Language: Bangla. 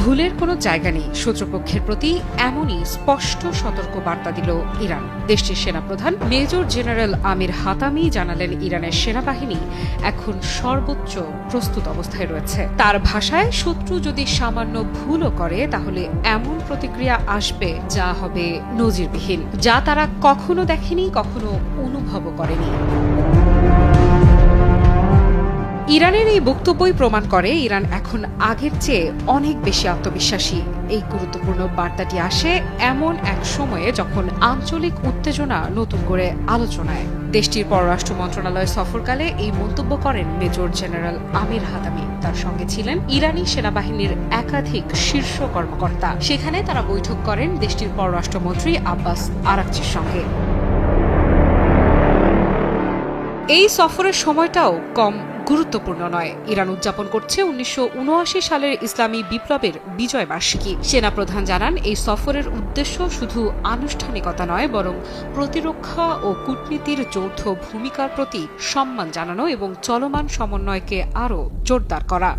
ভুলের কোনো জায়গা নেই, শত্রুপক্ষের প্রতি এমনই স্পষ্ট সতর্ক বার্তা দিল ইরান। দেশটির সেনাপ্রধান মেজর জেনারেল আমির হাতামি জানালেন, ইরানের সেনাবাহিনী এখন সর্বোচ্চ প্রস্তুত অবস্থায় রয়েছে। তার ভাষায়, শত্রু যদি সামান্য ভুলও করে তাহলে এমন প্রতিক্রিয়া আসবে যা হবে নজিরবিহীন, যা তারা কখনো দেখেনি, কখনো অনুভবও করেনি। ইরানের এই বক্তব্যই প্রমাণ করে ইরান এখন আগের চেয়ে অনেক বেশি আত্মবিশ্বাসী। এই গুরুত্বপূর্ণ বার্তাটি আসে এমন এক সময়ে যখন আঞ্চলিক উত্তেজনা নতুন করে আলোচনায়। দেশটির পররাষ্ট্র মন্ত্রণালয় সফরকালে এই মন্তব্য করেন মেজর জেনারেল আমির হাতামি। তার সঙ্গে ছিলেন ইরানি সেনাবাহিনীর একাধিক শীর্ষ কর্মকর্তা। সেখানে তারা বৈঠক করেন দেশটির পররাষ্ট্রমন্ত্রী আব্বাস আরাকচির সঙ্গে। এই সফরের সময়টাও কম গুরুত্বপূর্ণ নয়। ইরান উদযাপন করছে 1979 সালের ইসলামী বিপ্লবের বিজয় বার্ষিকী। সেনাপ্রধান জানান, এই সফরের উদ্দেশ্য শুধু আনুষ্ঠানিকতা নয়, বরং প্রতিরক্ষা ও কূটনীতির যৌথ ভূমিকার প্রতি সম্মান জানানো এবং চলমান সমন্বয়কে আরও জোরদার করা।